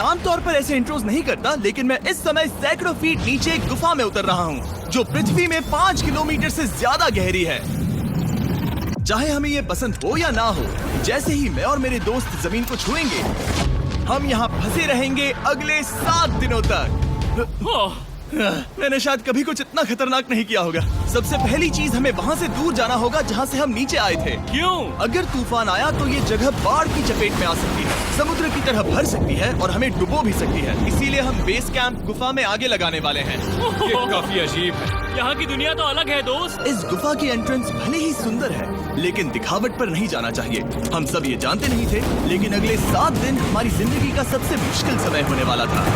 आमतौर पर ऐसे इंट्रोज नहीं करता, लेकिन मैं इस समय सैकड़ों फीट नीचे एक गुफा में उतर रहा हूँ जो पृथ्वी में 5 किलोमीटर से ज्यादा गहरी है। चाहे हमें ये पसंद हो या ना हो, जैसे ही मैं और मेरे दोस्त जमीन को छुएंगे, हम यहाँ फंसे रहेंगे अगले 7 दिनों तक। मैंने शायद कभी कुछ इतना खतरनाक नहीं किया होगा। सबसे पहली चीज, हमें वहाँ से दूर जाना होगा जहाँ से हम नीचे आए थे। क्यों? अगर तूफान आया तो ये जगह बाढ़ की चपेट में आ सकती है, समुद्र की तरह भर सकती है और हमें डुबो भी सकती है। इसीलिए हम बेस कैंप गुफा में आगे लगाने वाले हैं। ये काफी अजीब है। यहाँ की दुनिया तो अलग है दोस्त। इस गुफा की एंट्रेंस भले ही सुंदर है, लेकिन दिखावट पर नहीं जाना चाहिए। हम सब ये जानते नहीं थे, लेकिन अगले 7 दिन हमारी जिंदगी का सबसे मुश्किल समय होने वाला था।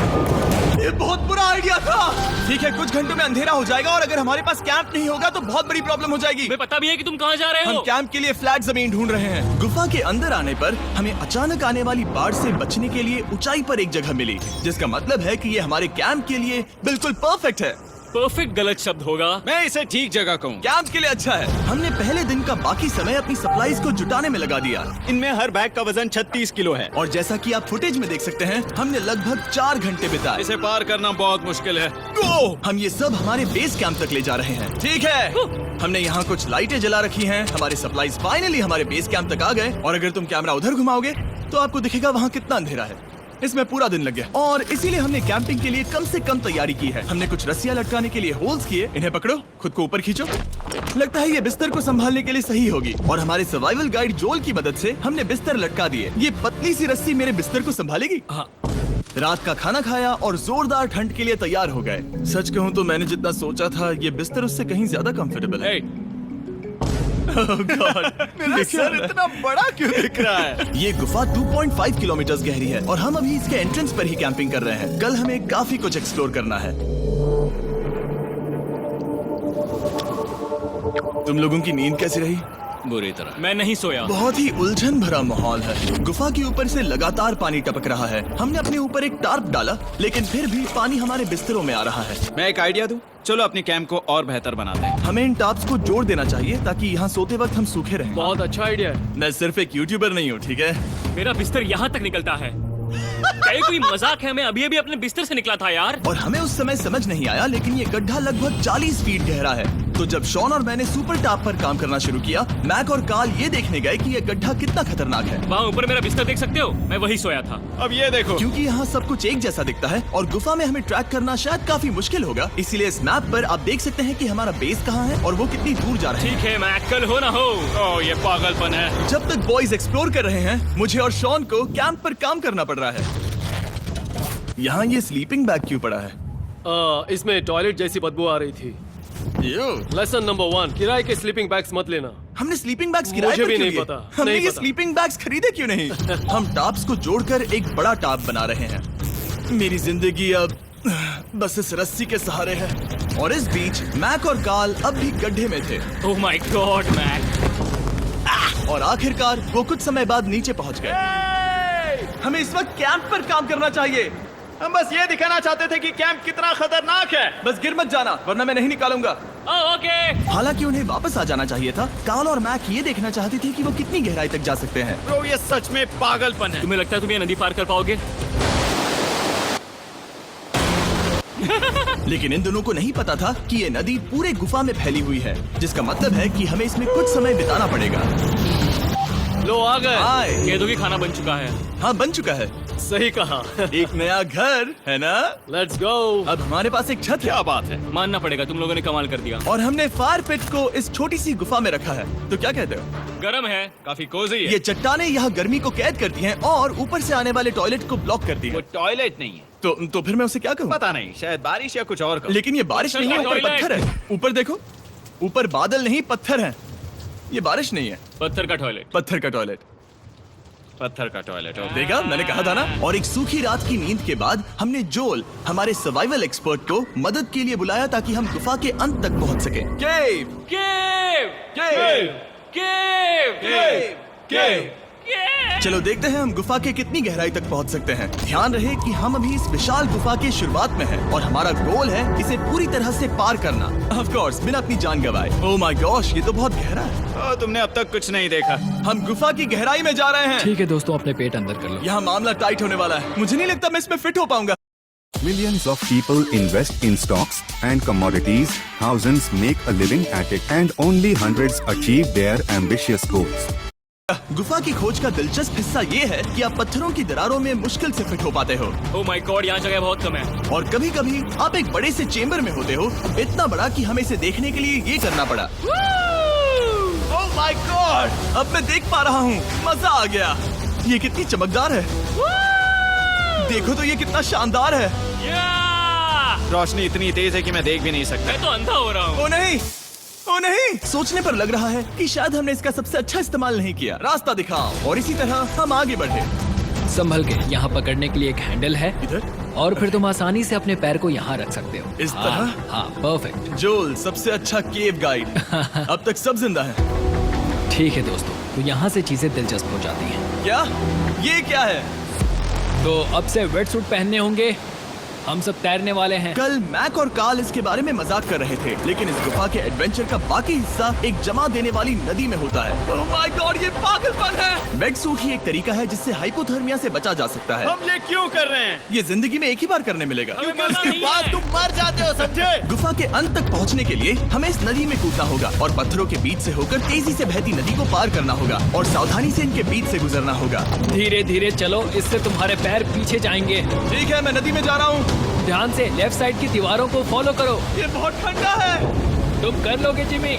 ये बहुत बुरा आइडिया था। ठीक है, कुछ घंटों में अंधेरा हो जाएगा और अगर हमारे पास कैंप नहीं होगा तो बहुत बड़ी प्रॉब्लम हो जाएगी। हमें पता भी है कि तुम कहाँ जा रहे हम हो। कैंप के लिए फ्लैट जमीन ढूंढ रहे हैं। गुफा के अंदर आने पर हमें अचानक आने वाली बाढ़ से बचने के लिए ऊंचाई पर एक जगह मिली, जिसका मतलब है कि ये हमारे कैंप के लिए बिल्कुल परफेक्ट है। परफेक्ट गलत शब्द होगा। मैं इसे ठीक जगह कहूँ। कैंप के लिए अच्छा है। हमने पहले दिन का बाकी समय अपनी सप्लाईज को जुटाने में लगा दिया। इनमें हर बैग का वजन 36 किलो है और जैसा कि आप फुटेज में देख सकते हैं, हमने लगभग 4 घंटे बिताए। इसे पार करना बहुत मुश्किल है। हम ये सब हमारे बेस कैंप तक ले जा रहे हैं। ठीक है, हमने यहाँ कुछ लाइटें जला रखी हैं। हमारे सप्लाईज फाइनली हमारे बेस कैंप तक आ गए और अगर तुम कैमरा उधर घुमाओगे तो आपको दिखेगा वहाँ कितना अंधेरा है। इसमें पूरा दिन लग गया और इसीलिए हमने कैंपिंग के लिए कम से कम तैयारी की है। हमने कुछ रस्सियां लटकाने के लिए होल्स किए। इन्हें पकड़ो, खुद को ऊपर खींचो। लगता है ये बिस्तर को संभालने के लिए सही होगी और हमारे सर्वाइवल गाइड जोल की मदद से हमने बिस्तर लटका दिए। ये पतली सी रस्सी मेरे बिस्तर को संभालेगी। हाँ। रात का खाना खाया और जोरदार ठंड के लिए तैयार हो गए। सच कहूँ तो मैंने जितना सोचा था, ये बिस्तर उससे कहीं ज्यादा कंफर्टेबल है। Oh God, मेरा सर इतना बड़ा क्यों दिख रहा है? ये गुफा 2.5 किलोमीटर गहरी है और हम अभी इसके एंट्रेंस पर ही कैंपिंग कर रहे हैं। कल हमें काफी कुछ एक्सप्लोर करना है। तुम लोगों की नींद कैसी रही? बुरी तरह। मैं नहीं सोया। बहुत ही उलझन भरा माहौल है। गुफा के ऊपर से लगातार पानी टपक रहा है। हमने अपने ऊपर एक टार्प डाला, लेकिन फिर भी पानी हमारे बिस्तरों में आ रहा है। मैं एक आइडिया दूं? चलो अपने कैंप को और बेहतर बनाते हैं। हमें इन टार्प्स को जोड़ देना चाहिए ताकि यहाँ सोते वक्त हम सूखे रहें। बहुत अच्छा आइडिया है। मैं सिर्फ एक यूट्यूबर नहीं हूँ, ठीक है? मेरा बिस्तर यहाँ तक निकलता है। क्या ये कोई मजाक है? मैं अभी अभी अपने बिस्तर से निकला था यार। और हमें उस समय समझ नहीं आया, लेकिन ये गड्ढा लगभग 40 फीट गहरा है। तो जब शॉन और मैंने सुपर टॉप पर काम करना शुरू किया, मैक और कार्ल ये देखने गए कि ये गड्ढा कितना खतरनाक है। वहाँ ऊपर मेरा बिस्तर देख सकते हो? मैं वही सोया था। अब ये देखो, क्योंकि यहाँ सब कुछ एक जैसा दिखता है और गुफा में हमें ट्रैक करना शायद काफी मुश्किल होगा, इसीलिए इस मैप पर आप देख सकते हैं कि हमारा बेस कहाँ है और वो कितनी दूर जा रहे हैं। ठीक है, मैं कल हो ना हो। ओह ये पागलपन है। जब तक बॉयज एक्सप्लोर कर रहे हैं, मुझे और शॉन को कैंप पर काम करना पड़ रहा है। यहाँ ये स्लीपिंग बैग क्यों पड़ा है? इसमें टॉयलेट जैसी बदबू आ रही थी। लेसन नंबर 1, किराए के स्लीपिंग बैग्स मत लेना। हमने स्लीपिंग बैग्स किराए मुझे पर भी क्यों नहीं लिए? पता, हमने नहीं ये पता। स्लीपिंग बैग्स खरीदे क्यों नहीं? हम टॉप्स को जोड़कर एक बड़ा टॉप बना रहे हैं। मेरी जिंदगी अब बस इस रस्सी के सहारे है। और इस बीच मैक और कार्ल अब भी गड्ढे में थे। Oh my God Mac. और आखिरकार वो कुछ समय बाद नीचे पहुंच गए। हमें इस वक्त कैंप पर काम करना चाहिए। हम बस ये दिखाना चाहते थे कि कैंप कितना खतरनाक है। बस गिर मत जाना, वरना मैं नहीं निकालूंगा। ओके। हालांकि उन्हें वापस आ जाना चाहिए था। कार्ल और मैक ये देखना चाहती थी कि वो कितनी गहराई तक जा सकते हैं। ब्रो ये सच में पागलपन है। तुम्हें लगता है तुम ये नदी पार कर पाओगे? लेकिन इन दोनों को नहीं पता था कि ये नदी पूरे गुफा में फैली हुई है, जिसका मतलब है कि हमें इसमें कुछ समय बिताना पड़ेगा। लो आ गए। हाय। कह दो कि खाना बन चुका है। हाँ, बन चुका है। सही कहा। एक नया घर है ना? Let's go. अब हमारे पास एक छत है। क्या बात है। मानना पड़ेगा, तुम लोगों ने कमाल कर दिया। और हमने फायर पिट को इस छोटी सी गुफा में रखा है। तो क्या कहते हो? गरम है। काफी कोजी है। ये चट्टानें यहाँ गर्मी को कैद करती हैं और ऊपर से आने वाले टॉयलेट को ब्लॉक करती वो हैं। टॉयलेट नहीं है। तो फिर मैं उसे क्या कहूँ? पता नहीं, शायद बारिश या कुछ और कहो। लेकिन ये बारिश नहीं है, ऊपर टॉयलेट। पत्थर है। ऊपर देखो, ऊपर बादल नहीं पत्थर है। ये बारिश नहीं है, पत्थर का टॉयलेट। पत्थर का टॉयलेट। पत्थर का टॉयलेट। देखा, मैंने कहा था ना। और एक सूखी रात की नींद के बाद हमने जोल, हमारे सर्वाइवल एक्सपर्ट को मदद के लिए बुलाया ताकि हम गुफा के अंत तक पहुंच सके। केव, केव, केव, केव, केव, केव, चलो देखते हैं हम गुफा के कितनी गहराई तक पहुंच सकते हैं। ध्यान रहे कि हम अभी इस विशाल गुफा के शुरुआत में हैं और हमारा गोल है इसे पूरी तरह से पार करना। ऑफ कोर्स बिना अपनी जान गंवाए। ओह माय गॉश, ये तो बहुत गहरा है। तुमने अब तक कुछ नहीं देखा। हम गुफा की गहराई में जा रहे हैं। ठीक है दोस्तों, अपने पेट अंदर कर लो। यहाँ मामला टाइट होने वाला है। मुझे नहीं लगता मैं इसमें फिट हो पाऊंगा। Millions of people invest in stocks and commodities, thousands make a living at it, and only hundreds achieve their ambitious goals. गुफा की खोज का दिलचस्प हिस्सा ये है कि आप पत्थरों की दरारों में मुश्किल से फिट हो पाते हो ओह माय गॉड, यहाँ जगह बहुत कम है। और कभी कभी आप एक बड़े से चेम्बर में होते हो, इतना बड़ा कि हमें इसे देखने के लिए ये करना पड़ा। ओह माय गॉड, अब मैं देख पा रहा हूँ। मजा आ गया। ये कितनी चमकदार है। देखो तो ये कितना शानदार है। रोशनी इतनी तेज है कि मैं देख भी नहीं सकता। मैं तो अंधा हो रहा हूँ। ओ नहीं, ओ नहीं, सोचने पर लग रहा है कि शायद हमने इसका सबसे अच्छा इस्तेमाल नहीं किया। रास्ता दिखाओ। और इसी तरह हम आगे बढ़े। संभल के, यहाँ पकड़ने के लिए एक हैंडल है इधर और फिर तुम आसानी से अपने पैर को यहाँ रख सकते हो। इस तरह? हाँ, परफेक्ट। जोल सबसे अच्छा केव गाइड। अब तक सब जिंदा है। ठीक है दोस्तों, तो यहाँ से चीजें दिलचस्प हो जाती हैं। क्या? ये क्या है? तो अब से वेट सूट पहनने होंगे। हम सब तैरने वाले हैं। कल मैक और कार्ल इसके बारे में मजाक कर रहे थे, लेकिन इस गुफा के एडवेंचर का बाकी हिस्सा एक जमा देने वाली नदी में होता है। ओह माय गॉड, ये पागलपन है। वेट सूट ही एक तरीका है जिससे हाइपोथर्मिया से बचा जा सकता है। हम ये क्यों कर रहे हैं? ये जिंदगी में एक ही बार करने मिलेगा। क्योंकि उसके बाद तुम मर जाते हो, समझे? गुफा के अंत तक पहुंचने के लिए हमें इस नदी में कूदना होगा और पत्थरों के बीच से होकर तेजी से बहती नदी को पार करना होगा और सावधानी से इनके बीच से गुजरना होगा। धीरे धीरे चलो, इससे तुम्हारे पैर पीछे जाएंगे। ठीक है, मैं नदी में जा रहा हूँ। ध्यान से लेफ्ट साइड की दीवारों को फॉलो करो। ये बहुत ठंडा है। तुम कर लोगे जिमी।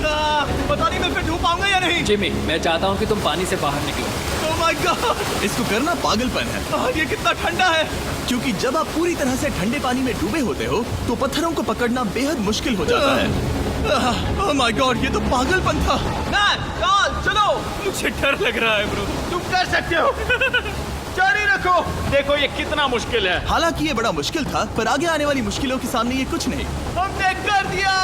पता नहीं मैं फिट हो पाऊंगा या नहीं। जिमी, मैं चाहता हूँ कि तुम पानी से बाहर निकलो। ओह माय गॉड, इसको करना पागलपन है। ये कितना ठंडा है। क्योंकि जब आप पूरी तरह से ठंडे पानी में डूबे होते हो तो पत्थरों को पकड़ना बेहद मुश्किल हो जाता है। ओह माय गॉड, ये तो पागलपन था। कार्ल, चलो। मुझे डर लग रहा है ब्रो। तुम कर सकते हो। जारी रखो। देखो ये कितना मुश्किल है। हालांकि ये बड़ा मुश्किल था, पर आगे आने वाली मुश्किलों के सामने ये कुछ नहीं। हमने कर दिया।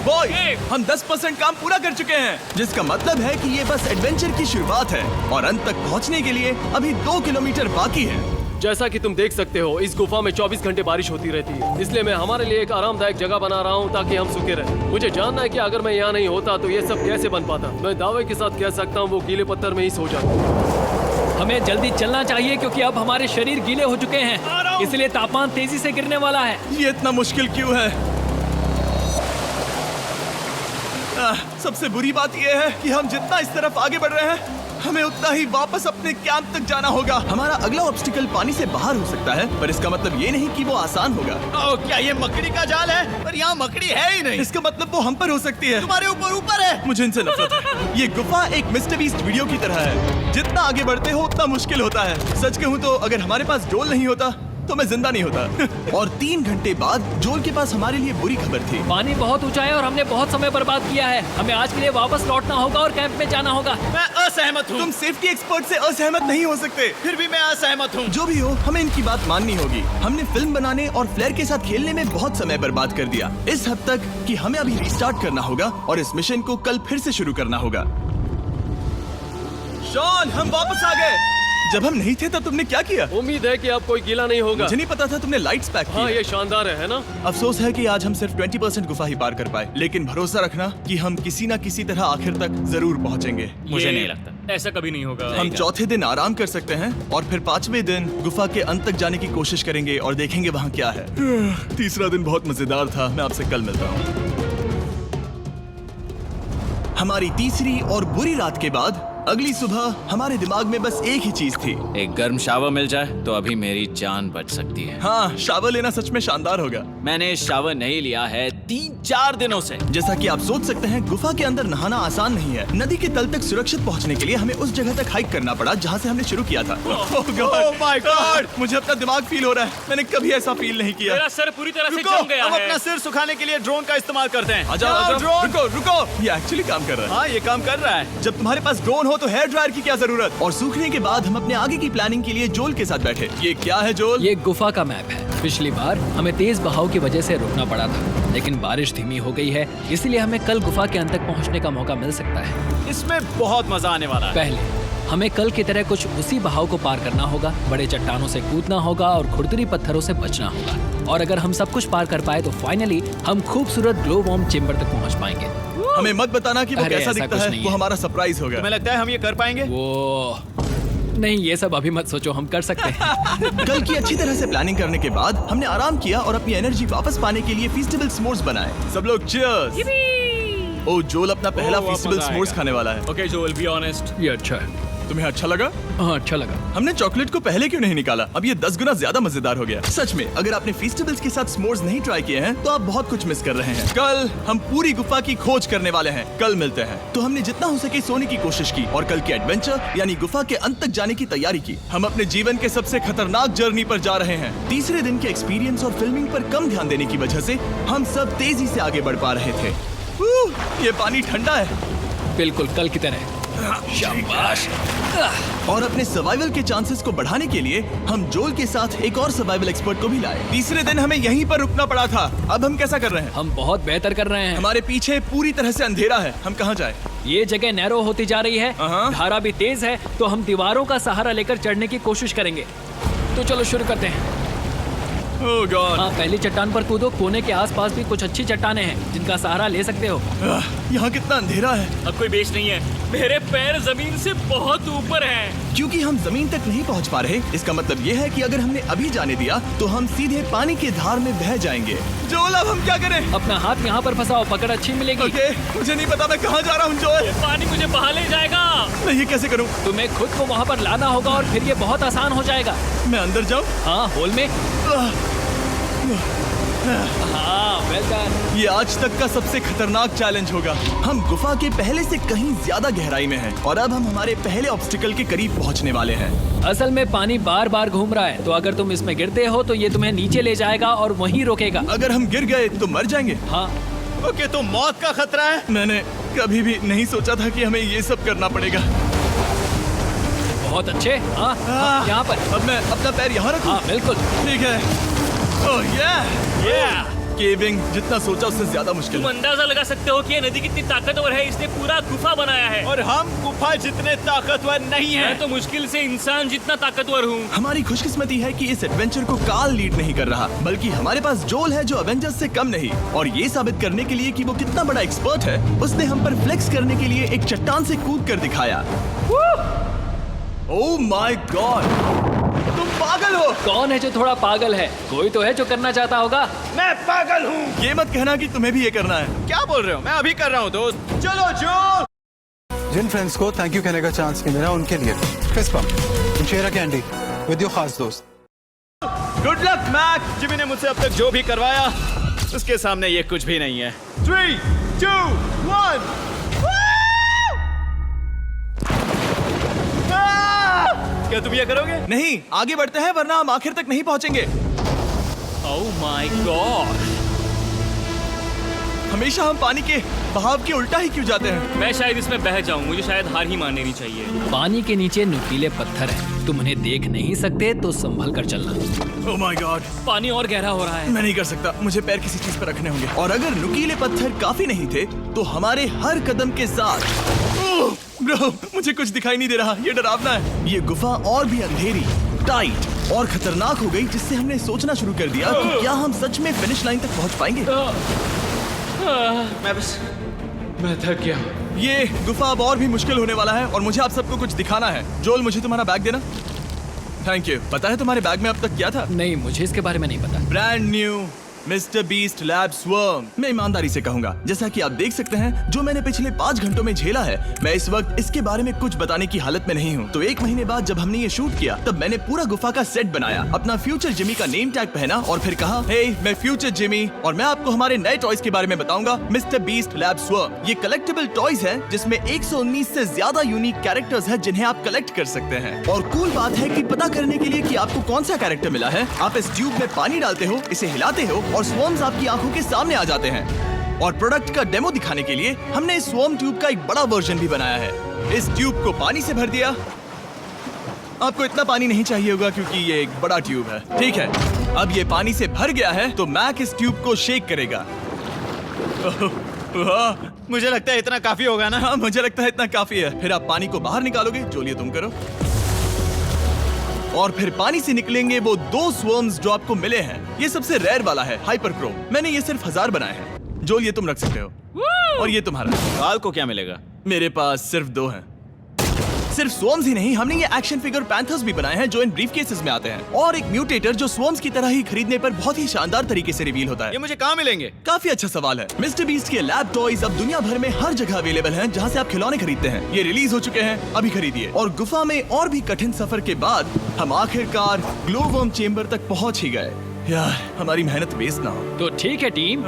बॉय, हम 10% काम पूरा कर चुके हैं, जिसका मतलब है कि ये बस एडवेंचर की शुरुआत है और अंत तक पहुंचने के लिए अभी 2 किलोमीटर बाकी है। जैसा कि तुम देख सकते हो, इस गुफा में 24 घंटे बारिश होती रहती है, इसलिए मैं हमारे लिए एक आरामदायक जगह बना रहा हूँ ताकि हम सूखे रहें। मुझे जानना है कि अगर मैं यहाँ नहीं होता तो ये सब कैसे बन पाता। मैं दावे के साथ कह सकता हूँ वो गीले पत्थर में ही सो जाता। हमें जल्दी चलना चाहिए क्योंकि अब हमारे शरीर गीले हो चुके हैं, इसलिए तापमान तेजी से गिरने वाला है। ये इतना मुश्किल क्यों है? सबसे बुरी बात यह है कि हम जितना इस तरफ आगे बढ़ रहे हैं, हमें उतना ही वापस अपने कैंप तक जाना होगा। हमारा अगला ऑब्स्टिकल पानी से बाहर हो सकता है, पर इसका मतलब ये नहीं कि वो आसान होगा। क्या ये मकड़ी का जाल है? पर यहाँ मकड़ी है ही नहीं। इसका मतलब वो हम पर हो सकती है। तुम्हारे ऊपर है। मुझे इनसे नफरत है। ये गुफा एक मिस्टर बीस्ट वीडियो की तरह है। जितना आगे बढ़ते हो उतना मुश्किल होता है। सच कहूँ तो अगर हमारे पास जोल नहीं होता तो मैं जिंदा नहीं होता। और 3 घंटे बाद जोल के पास हमारे लिए बुरी खबर थी। पानी बहुत ऊंचा है और हमने बहुत समय बर्बाद किया है। हमें आज के लिए वापस लौटना होगा और कैंप में जाना होगा। मैं असहमत हूँ। तुम सेफ्टी एक्सपर्ट से असहमत नहीं हो सकते। फिर भी मैं असहमत हूँ। जो भी हो, हमें इनकी बात माननी होगी। हमने फिल्म बनाने और फ्लेयर के साथ खेलने में बहुत समय बर्बाद कर दिया, इस हद तक कि हमें अभी रिस्टार्ट करना होगा और इस मिशन को कल फिर से शुरू करना होगा। शॉन, हम वापस आ गए। जब हम नहीं थे तब तुमने क्या किया? उम्मीद है कि अब कोई गीला नहीं होगा। मुझे नहीं पता था तुमने लाइट्स पैक की। हाँ, ये शानदार है ना? अफसोस है कि आज हम सिर्फ 20% गुफा ही पार कर पाए, लेकिन भरोसा रखना कि हम किसी न किसी तरह आखिर तक जरूर पहुंचेंगे। मुझे नहीं लगता ऐसा कभी नहीं होगा। हम चौथे दिन आराम कर सकते हैं और फिर 5वें दिन गुफा के अंत तक जाने की कोशिश करेंगे और देखेंगे वहाँ क्या है। तीसरा दिन बहुत मजेदार था। मैं आपसे कल मिलता हूँ। हमारी तीसरी और बुरी रात के बाद अगली सुबह हमारे दिमाग में बस एक ही चीज थी। एक गर्म शावर मिल जाए तो अभी मेरी जान बच सकती है। हाँ, शावर लेना सच में शानदार होगा। मैंने शावर नहीं लिया है 3-4 दिनों से। जैसा कि आप सोच सकते हैं, गुफा के अंदर नहाना आसान नहीं है। नदी के तल तक सुरक्षित पहुंचने के लिए हमें उस जगह तक हाइक करना पड़ा जहां से हमने शुरू किया था। Oh my God! मुझे अपना दिमाग फील हो रहा है। मैंने कभी ऐसा फील नहीं किया। मेरा सर पूरी तरह से रुको, जम गया हम है। अपना सिर सुखाने के लिए ड्रोन का इस्तेमाल करते हैं। आजाओ, ड्रोन। रुको रुको, ये एक्चुअली काम कर रहा है। हाँ, ये काम कर रहा है। जब तुम्हारे पास ड्रोन हो तो हेयर ड्रायर की क्या जरूरत। और सूखने के बाद हम अपने आगे की प्लानिंग के लिए जोल के साथ बैठे। ये क्या है जोल? ये गुफा का मैप है। पिछली बार हमें तेज बहाव की वजह से रुकना पड़ा था, लेकिन बारिश धीमी हो गई है, इसलिए हमें कल गुफा के अंत तक पहुंचने का मौका मिल सकता है। इसमें बहुत मजा आने वाला है। पहले हमें कल की तरह कुछ उसी बहाव को पार करना होगा, बड़े चट्टानों से कूदना होगा और खुरदरी पत्थरों से बचना होगा। और अगर हम सब कुछ पार कर पाए तो फाइनली हम खूबसूरत ग्लो वॉर्म चेम्बर तक पहुंच पाएंगे। हमें मत बताना कि वो अरे, कैसा ऐसा दिखता कुछ है, नहीं वो है। हमारा सरप्राइज होगा। तुम्हें लगता है हम ये कर पाएंगे? वो नहीं, ये सब अभी मत सोचो, हम कर सकते हैं। कल की अच्छी तरह से प्लानिंग करने के बाद हमने आराम किया और अपनी एनर्जी वापस पाने के लिए फीस्टेबल स्मोर्स बनाए। सब लोग चीयर्स। ओ, जोल अपना पहला अब फीस्टेबल मजा स्मोर्स आएगा। खाने वाला है। Okay Joel, be honest. ये अच्छा है। तुम्हें अच्छा लगा? हाँ, अच्छा लगा। हमने चॉकलेट को पहले क्यों नहीं निकाला? अब ये 10 गुना ज्यादा मजेदार हो गया। सच में, अगर आपने फीस्टेबल्स के साथ स्मोर्स नहीं ट्राई किए हैं तो आप बहुत कुछ मिस कर रहे हैं। कल हम पूरी गुफा की खोज करने वाले हैं। कल मिलते हैं। तो हमने जितना हो सके सोने की कोशिश की और कल के एडवेंचर यानी गुफा के अंत तक जाने की तैयारी की। हम अपने जीवन के सबसे खतरनाक जर्नी पर जा रहे हैं। तीसरे दिन के एक्सपीरियंस और फिल्मिंग पर कम ध्यान देने की वजह से हम सब तेजी से आगे बढ़ पा रहे थे। ये पानी ठंडा है। बिल्कुल कल की तरह। शाबाश। और अपने सर्वाइवल के चांसेस को बढ़ाने के लिए हम जोल के साथ एक और सर्वाइवल एक्सपर्ट को भी लाए। तीसरे दिन हमें यहीं पर रुकना पड़ा था। अब हम कैसा कर रहे हैं? हम बहुत बेहतर कर रहे हैं। हमारे पीछे पूरी तरह से अंधेरा है। हम कहाँ जाए? ये जगह नैरो होती जा रही है, हाँ। धारा भी तेज है, तो हम दीवारों का सहारा लेकर चढ़ने की कोशिश करेंगे। तो चलो शुरू करते हैं। ओह गॉड। हाँ, पहली चट्टान पर कूदो। कोने के आसपास भी कुछ अच्छी चट्टानें हैं जिनका सहारा ले सकते हो। यहाँ कितना अंधेरा है। अब कोई बेस नहीं है, मेरे पैर जमीन से बहुत ऊपर हैं। क्योंकि हम जमीन तक नहीं पहुँच पा रहे, इसका मतलब ये है कि अगर हमने अभी जाने दिया तो हम सीधे पानी की धार में बह जाएंगे। जोल, अब हम क्या करें? अपना हाथ यहाँ पर फंसाओ, पकड़ अच्छी मिलेगी। ओके, मुझे नहीं पता मैं कहाँ जा रहा हूँ जोल। पानी मुझे बहा ले जाएगा। मैं ये कैसे करूँ? तुम्हें खुद को वहाँ पर लाना होगा और फिर ये बहुत आसान हो जाएगा। मैं अंदर जाऊँ? हाँ, होल में। हाँ, वेल डन। ये आज तक का सबसे खतरनाक चैलेंज होगा। हम गुफा के पहले से कहीं ज्यादा गहराई में हैं और अब हम हमारे पहले ऑब्स्टिकल के करीब पहुंचने वाले हैं। असल में पानी बार बार घूम रहा है, तो अगर तुम इसमें गिरते हो तो ये तुम्हें नीचे ले जाएगा और वहीं रोकेगा। अगर हम गिर गए तो मर जाएंगे। हाँ, ओके, तो मौत का खतरा है। मैंने कभी भी नहीं सोचा था कि हमें ये सब करना पड़ेगा। बहुत अच्छे। हाँ, हाँ, यहाँ पर। अब मैं अपना पैर यहाँ रखूं? हाँ, बिल्कुल। ठीक है। ओह yeah! केविंग जितना सोचा उससे ज्यादा मुश्किल तुम है। अंदाजा लगा सकते हो कि ये नदी कितनी ताकतवर है। इसने पूरा गुफा बनाया है। और हम गुफा जितने ताकतवर नहीं मैं हैं। तो मुश्किल से इंसान जितना ताकतवर हूँ। हमारी खुशकिस्मती है कि इस एडवेंचर को काल लीड नहीं कर रहा, बल्कि हमारे पास जोल है जो अवेंजर्स से कम नहीं। और ये साबित करने के लिए कि वो कितना बड़ा एक्सपर्ट है, उसने हम पर फ्लेक्स करने के लिए एक चट्टान से कूद कर दिखाया। ओह माय गॉड, तुम पागल हो। कौन है जो थोड़ा पागल है? कोई तो है जो करना चाहता होगा। मैं पागल हूँ। ये मत कहना कि तुम्हें भी ये करना है। क्या बोल रहे हो? मैं अभी कर रहा हूँ दोस्त। चलो जो। जिन फ्रेंड्स को थैंक यू कहने का चांस नहीं मिला उनके लिए fist bump, share a candy with your खास दोस्त। Good luck Mac. जिमी ने मुझसे अब तक जो भी करवाया उसके सामने ये कुछ भी नहीं है। 3, 2, 1। क्या तुम ये करोगे? नहीं, आगे बढ़ते हैं वरना हम आखिर तक नहीं पहुंचेंगे। ओह माय गॉड, हमेशा हम पानी के बहाव के उल्टा ही क्यों जाते हैं? मैं शायद इसमें बह जाऊं। मुझे शायद हार ही मान लेनी चाहिए। पानी के नीचे नुकीले पत्थर हैं। तुम उन्हें देख नहीं सकते तो संभल कर चलना। ओह माय गॉड, पानी और गहरा हो रहा है। मैं नहीं कर सकता। मुझे पैर किसी चीज पर रखने होंगे। और अगर नुकीले पत्थर काफी नहीं थे तो हमारे हर कदम के साथ ओह ब्रो, मुझे कुछ दिखाई नहीं दे रहा। ये डरावना है। ये गुफा और भी अंधेरी, टाइट और खतरनाक हो गई, जिससे हमने सोचना शुरू कर दिया कि क्या हम सच में फिनिश लाइन तक पहुंच पाएंगे। मैं थक गया हूँ। ये गुफा अब और भी मुश्किल होने वाला है और मुझे आप सबको कुछ दिखाना है। जोल, मुझे तुम्हारा बैग देना। Thank you. पता है तुम्हारे बैग में अब तक क्या था? नहीं, मुझे इसके बारे में नहीं पता। Brand new mister beast lab swarm. मैं ईमानदारी से कहूंगा, जैसा कि आप देख सकते हैं, जो मैंने पिछले 5 घंटों में झेला है, मैं इस वक्त इसके बारे में कुछ बताने की हालत में नहीं हूँ। तो 1 महीने बाद जब हमने ये शूट किया, तब मैंने पूरा गुफा का सेट बनाया, अपना फ्यूचर जिमी का नेम टैग पहना और फिर कहा, हे मैं फ्यूचर जिमी और मैं आपको हमारे नए टॉयज के बारे में बताऊंगा, मिस्टर बीस्ट लैब स्वर्म। ये कलेक्टेबल टॉयज हैं जिसमें 119 से ज्यादा यूनिक कैरेक्टर्स हैं जिन्हें आप कलेक्ट कर सकते हैं। और कूल बात है कि पता करने के लिए कि आपको कौन सा कैरेक्टर मिला है, आप इस ट्यूब में पानी डालते हो, इसे हिलाते हो और स्वर्म्स आपकी आंखों के सामने आ जाते हैं। और प्रोडक्ट का डेमो दिखाने के लिए हमने इस स्वर्म ट्यूब का एक बड़ा वर्जन भी बनाया है। इस ट्यूब को पानी से भर दिया। आपको इतना पानी नहीं चाहिए होगा क्योंकि ये एक बड़ा ट्यूब है। ठीक है, अब ये पानी से भर गया है तो मैक इस ट्यूब को शेक करेगा। वाह, मुझे लगता है इतना काफी होगा ना। हाँ, मुझे लगता है इतना काफी है। फिर आप पानी को बाहर निकालोगे, जो लिए तुम करो। और फिर पानी से निकलेंगे वो 2 स्वर्म्स जो आपको मिले हैं। ये सबसे रेयर वाला है, हाइपरक्रोम। मैंने ये सिर्फ 1000 बनाए हैं। जो ये तुम रख सकते हो। और ये तुम्हारा। काल को क्या मिलेगा? मेरे पास सिर्फ 2 हैं। सिर्फ स्वर्म्स ही नहीं, हमने ये एक्शन फिगर पैंथर्स भी बनाए हैं जो इन ब्रीफ केसेस में आते हैं, और एक म्यूटेटर जो स्वर्म्स की तरह ही खरीदने पर बहुत ही शानदार तरीके से रिवील होता है। ये मुझे कहाँ मिलेंगे? काफी अच्छा सवाल है। मिस्टर बीस्ट के लैब टॉयज अब दुनिया भर में हर जगह अवेलेबल हैं जहां से आप खिलौने खरीदते हैं। ये रिलीज हो चुके हैं, अभी खरीदिए। और गुफा में और भी कठिन सफर के बाद हम आखिरकार ग्लोवर्म चेम्बर तक पहुंच ही गए। यार, हमारी मेहनत वेस्ट ना हो। तो ठीक है टीम,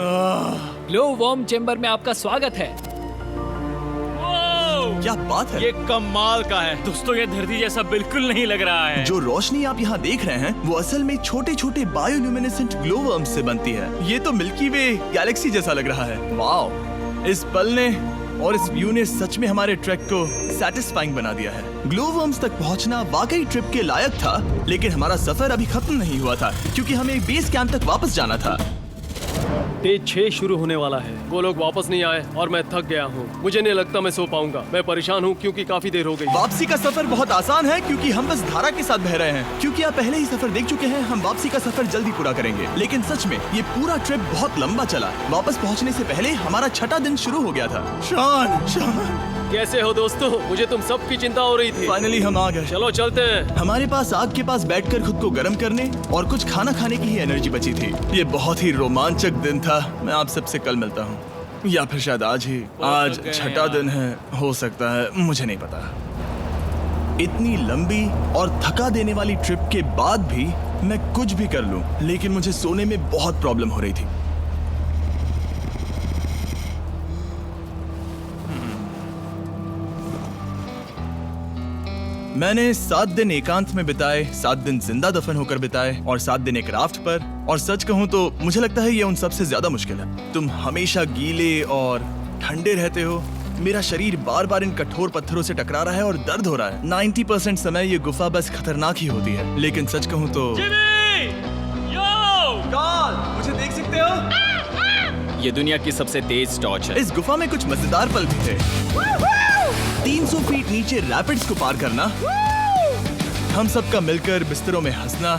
ग्लो वर्म चेम्बर में आपका स्वागत है। क्या बात है। ये कमाल का है। दोस्तों ये धरती जैसा बिल्कुल नहीं लग रहा है। जो रोशनी आप यहाँ देख रहे हैं वो असल में छोटे छोटे बायोल्यूमिनेसेंट ग्लोवर्म्स से बनती है। ये तो मिल्की वे गैलेक्सी जैसा लग रहा है। वाओ, इस पल ने और इस व्यू ने सच में हमारे ट्रैक को सैटिस्फाइंग बना दिया है। ग्लोवर्म्स तक पहुंचना वाकई ट्रिप के लायक था, लेकिन हमारा सफर अभी खत्म नहीं हुआ था क्योंकि हमें बेस कैंप तक वापस जाना था। डे 6 शुरू होने वाला है। वो लोग वापस नहीं आए और मैं थक गया हूँ। मुझे नहीं लगता मैं सो पाऊंगा। मैं परेशान हूँ क्योंकि काफी देर हो गई। वापसी का सफर बहुत आसान है क्योंकि हम बस धारा के साथ बह रहे हैं। क्योंकि आप पहले ही सफर देख चुके हैं, हम वापसी का सफर जल्दी पूरा करेंगे। लेकिन सच में ये पूरा ट्रिप बहुत लंबा चला। वापस पहुंचने से पहले हमारा 6ठा दिन शुरू हो गया था। शान, कैसे हो दोस्तों? मुझे तुम सबकी चिंता हो रही थी। फाइनली हम आ गए। चलो चलते हैं। हमारे पास आग के पास बैठकर खुद को गर्म करने और कुछ खाना खाने की ही एनर्जी बची थी। ये बहुत ही रोमांचक दिन था। मैं आप सबसे कल मिलता हूँ, या फिर शायद आज ही। आज 6ठा दिन है, हो सकता है, मुझे नहीं पता। इतनी लंबी और थका देने वाली ट्रिप के बाद भी मैं कुछ भी कर लूं, लेकिन मुझे सोने में बहुत प्रॉब्लम हो रही थी। मैंने 7 दिन एकांत में बिताए, 7 दिन जिंदा दफन होकर बिताए और 7 दिन एक राफ्ट पर। और सच कहूं तो मुझे लगता है ये उन सबसे ज्यादा मुश्किल है। तुम हमेशा गीले और ठंडे रहते हो। मेरा शरीर बार बार इन कठोर पत्थरों से टकरा रहा है और दर्द हो रहा है। 90% समय ये गुफा बस खतरनाक ही होती है। लेकिन सच कहूं तो कार्ल, मुझे देख सकते हो? ये दुनिया की सबसे तेज टॉर्च है। इस गुफा में कुछ मजेदार पल भी थे। 300 फीट नीचे रैपिड्स को पार करना, हम सबका मिलकर बिस्तरों में हंसना,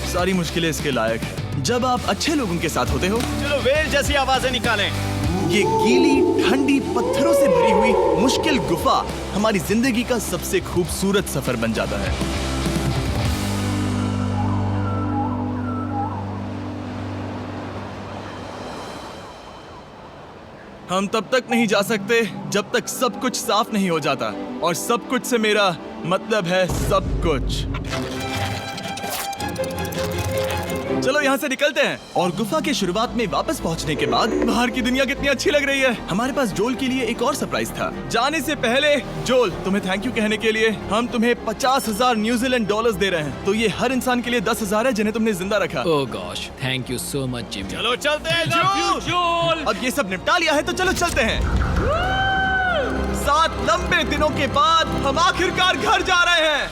सारी मुश्किलें इसके लायक है जब आप अच्छे लोगों के साथ होते हो। चलो वेल जैसी आवाजें निकालें। ये गीली ठंडी पत्थरों से भरी हुई मुश्किल गुफा हमारी जिंदगी का सबसे खूबसूरत सफर बन जाता है। हम तब तक नहीं जा सकते जब तक सब कुछ साफ नहीं हो जाता, और सब कुछ से मेरा मतलब है सब कुछ। चलो यहाँ से निकलते हैं। और गुफा के शुरुआत में वापस पहुँचने के बाद बाहर की दुनिया कितनी अच्छी लग रही है। हमारे पास जोल के लिए एक और सरप्राइज था। जाने से पहले जोल, तुम्हें थैंक यू कहने के लिए हम तुम्हें 50,000 न्यूजीलैंड डॉलर्स दे रहे हैं। तो ये हर इंसान के लिए 10,000 है जिन्हें तुमने जिंदा रखा। Oh gosh, thank you so much Jimmy. चलो चलते हैं जोल। अब ये सब निपटा लिया है तो चलो चलते हैं। 7 लंबे दिनों के बाद हम आखिरकार घर जा रहे हैं।